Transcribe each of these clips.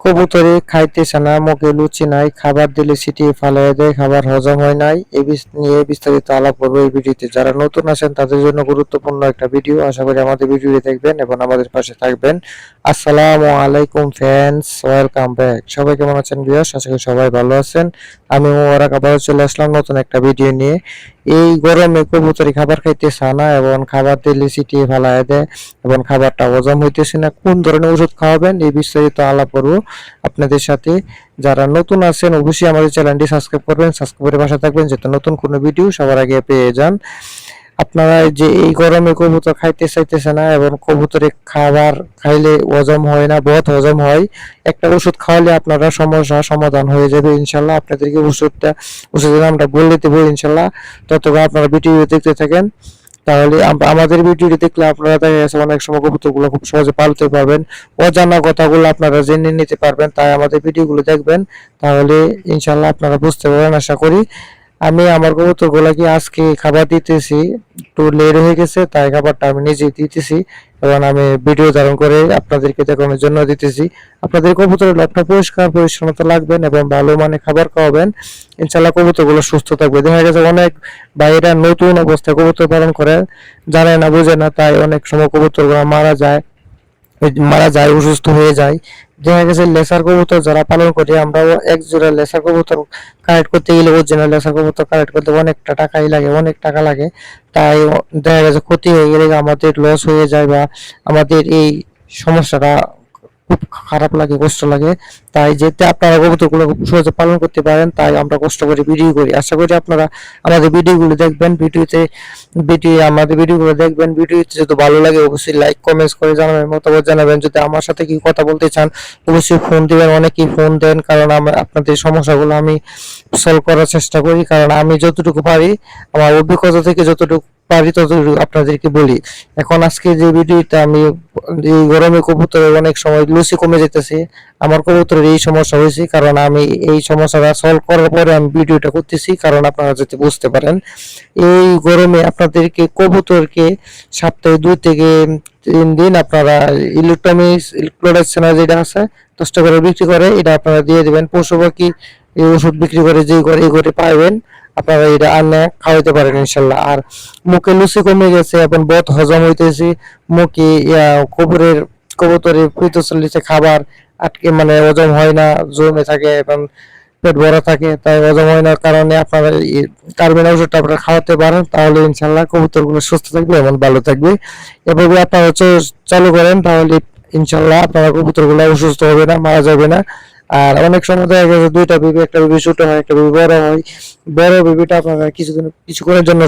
কবুতরে খাইতেছে না, মুখে লুচি নাই, খাবার দিলে ছিটিয়ে ফালাইয়া দেয়, খাবার হজম হয় নাই। নিয়ে বিস্তারিত আলাপ করবো এই ভিডিওতে। যারা নতুন আছেন তাদের জন্য গুরুত্বপূর্ণ একটা ভিডিও, আশা করি আমাদের ভিডিওটি দেখবেন এবং আমাদের পাশে থাকবেন। আসসালামু আলাইকুম ফ্রেন্ডস, ওয়েলকাম ব্যাক। সবাই কেমন আছেন ভিউয়ার্স? আশা করি সবাই ভালো আছেন। আমি মোবারক আবারও চলে আসলাম নতুন একটা ভিডিও নিয়ে। এই গরমে কবুতরি খাবার খাইতেছে না এবং খাবার দিলে ছিটিয়ে ফেলায় দেয় এবং খাবারটা হজম হইতেছে না। কোন ধরনের ওষুধ খাওয়াবেন এই বিস্তারিত আলাপ করবো আপনাদের সাথে। যারা নতুন আছেন অবশ্যই আমাদের চ্যানেলটি সাবস্ক্রাইব করবেন, সাবস্ক্রাইব করে পাশে থাকবেন যাতে নতুন কোনো ভিডিও সবার আগে পেয়ে যান। আপনারা যে এই গরমে কবুতর খাইতে চাইতেছে না এবং কবুতরে খাবার খাইলে হজম হয় না, বহুত হজম হয়। একটা ওষুধ খাওয়ালে আপনারা সমস্যা সমাধান হয়ে যাবে ইনশাল্লাহ। আপনাদেরকে ওষুধের নামটা বলে দেবো ইনশাল্লাহ। ততক্ষণ আপনারা ভিডিও দেখতে থাকেন, তাহলে আমাদের ভিডিওটি দেখলে আপনারা দেখা গেছে অনেক সময় কবুতরগুলো খুব সহজে পালতে পারবেন, অজানা কথাগুলো আপনারা জেনে নিতে পারবেন। তাই আমাদের ভিডিওগুলো দেখবেন, তাহলে ইনশাল্লাহ আপনারা বুঝতে পারবেন আশা করি। আমি আমার কবুতরগুলোকে আজকে খাবার দিতেছি, একটু লেট হয়ে গেছে তাই খাবারটা আমি নিজে দিতেছি এবং আমি ভিডিও ধারণ করে আপনাদেরকে দেখানোর জন্য দিতেছি। আপনাদের কবুতরের লবটা পরিষ্কার পরিচ্ছন্নতা লাগবেন এবং ভালো মানে খাবার খাওয়াবেন, ইনশাল্লাহ কবুতরগুলো সুস্থ থাকবে। দেখা গেছে অনেক ভাইয়েরা নতুন অবস্থায় কবুতর পালন করে, জানে না বুঝে না, তাই অনেক সময় কবুতরগুলো মারা যায়, অসুস্থ হয়ে যায়। দেখা গেছে লেসার কবুতর যারা পালন করি, আমরাও এক জোড়া লেসার কবুতর কালেক্ট করতে গেলে অরিজিনাল লেসার কবুতর কালেক্ট করতে অনেকটা টাকাই লাগে, অনেক টাকা লাগে। তাই দেখা গেছে ক্ষতি হয়ে গেলে আমাদের লস হয়ে যায় বা আমাদের এই সমস্যাটা খুব খারাপ লাগে, কষ্ট লাগে। তাই যেতে আপনারা কবুতরগুলো খুব সহজে পালন করতে পারেন, তাই আমরা কষ্ট করে ভিডিও করি। আশা করি আপনারা আমাদের ভিডিওগুলো দেখবেন। আমাদের ভিডিওগুলো দেখবেন। ভিডিওতে যদি ভালো লাগে অবশ্যই লাইক কমেন্টস করে জানাবেন, মতামত জানাবেন। যদি আমার সাথে কি কথা বলতে চান অবশ্যই ফোন দিবেন। অনেকেই ফোন দেন, কারণ আপনাদের সমস্যাগুলো আমি সলভ করার চেষ্টা করি, কারণ আমি যতটুকু পারি আমার অভিজ্ঞতা থেকে যতটুকু পারি ততটুকু আপনাদেরকে বলি। এখন আজকে যে ভিডিওটা আমি এই গরমে কবুতরের অনেক সময় লুচি কমে যেতেছে, আমার কবুতরের এই সমস্যা হয়েছে, কারণ আমি এই সমস্যাটা সলভ করার পরে আমি ভিডিওটা করতেছি, কারণ আপনারা যাতে বুঝতে পারেন। এই গরমে আপনাদেরকে কবুতরকে সপ্তাহে 2 থেকে 3 দিন আপনারা ইলেকট্রোলাইট যেটা আছে 10 টাকা করে বিক্রি করে, এটা আপনারা দিয়ে দিবেন। পশু পাখি এই ওষুধ বিক্রি করে যে করে এই করে পাইবেন, আপনারা এটা আনে খাওয়াইতে পারেন ইনশাল্লাহ। আর মুখে লুচি কমে গেছে, এখন বহুত হজম হইতেছে, মুখে কবুতরের পিতশল্লিতে খাবার আটকে মানে হজম হয় না, জমে থাকে এবং পেট ভরা থাকে, তাই হজম হয় না কারণে আপনারা কার্বিন ওষুধটা আপনারা খাওয়াতে পারেন, তাহলে ইনশাল্লাহ কবুতরগুলো সুস্থ থাকবে এবং ভালো থাকবে। এভাবে আপনারা চালু করেন, তাহলে ইনশাল্লাহ আপনারা কবুতরগুলো অসুস্থ হবে না, মারা যাবে না। আর অনেক সময় দেখা গেছে 2টা বেবি, একটা বেবি ছোট হয়, একটা বেবি বড় হয়। বড় বেবিটা আপনারা কিছুক্ষণের জন্য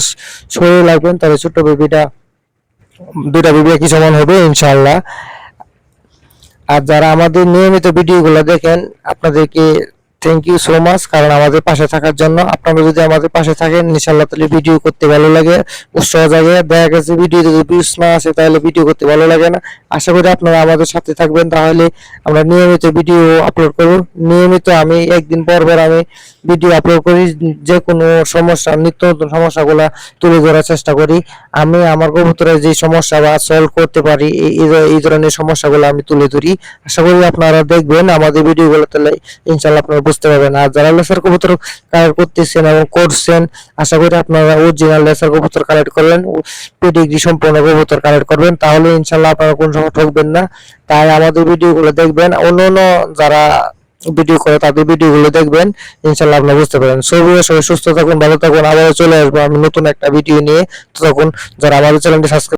সরিয়ে রাখবেন, তাহলে ছোট বেবিটা 2টা বেবি একই সমান হবে ইনশাল্লাহ। আর যারা আমাদের নিয়মিত ভিডিওগুলো দেখেন আপনাদেরকে থ্যাংক ইউ সো মাচ, কারণ আমাদের পাশে থাকার জন্য। আপনারা যদি আমাদের পাশে থাকেন ইনশাল্লাহ তাহলে ভিডিও করতে ভালো লাগে, উৎসাহ জাগে। দেখা গেছে ভিডিও যদি ভিউজ না আসে তাহলে ভিডিও করতে ভালো লাগে না। আশা করি আপনারা আমাদের সাথে থাকবেন, তাহলে আমরা নিয়মিত ভিডিও আপলোড করব। নিয়মিত আমি একদিন পর পর আমি ভিডিও আপলোড করি, যে কোনো সমস্যা, নিত্য নতুন সমস্যাগুলো তুলে ধরার চেষ্টা করি। আমি আমার কবুতরের যে সমস্যা বা সলভ করতে পারি এই ধরনের সমস্যাগুলো আমি তুলে ধরি। আশা করি আপনারা দেখবেন আমাদের ভিডিওগুলো, তাহলে ইনশাল্লাহ আপনারা বুঝতে পারবেন। আর যারা লেসার কবুতর কালেক্ট করতেছেন এবং করছেন, আশা করি আপনারা অরিজিনাল লেসার কবুতর কালেক্ট করবেন, পেডিগ্রি সম্পূর্ণ কবুতর কালেক্ট করবেন, তাহলে ইনশাল্লাহ আপনারা কোন সময় ঠকবেন না। তাই আমাদের ভিডিওগুলো দেখবেন, অন্য যারা ভিডিও করে তাদের ভিডিওগুলো দেখবেন, ইনশাল্লাহ আপনারা বুঝতে পারেন। সবাই সুস্থ থাকুন, ভালো থাকুন। আবারও চলে আসবো আমি নতুন একটা ভিডিও নিয়ে। তখন যারা আমাদের চ্যানেলটি সাবস্ক্রাইব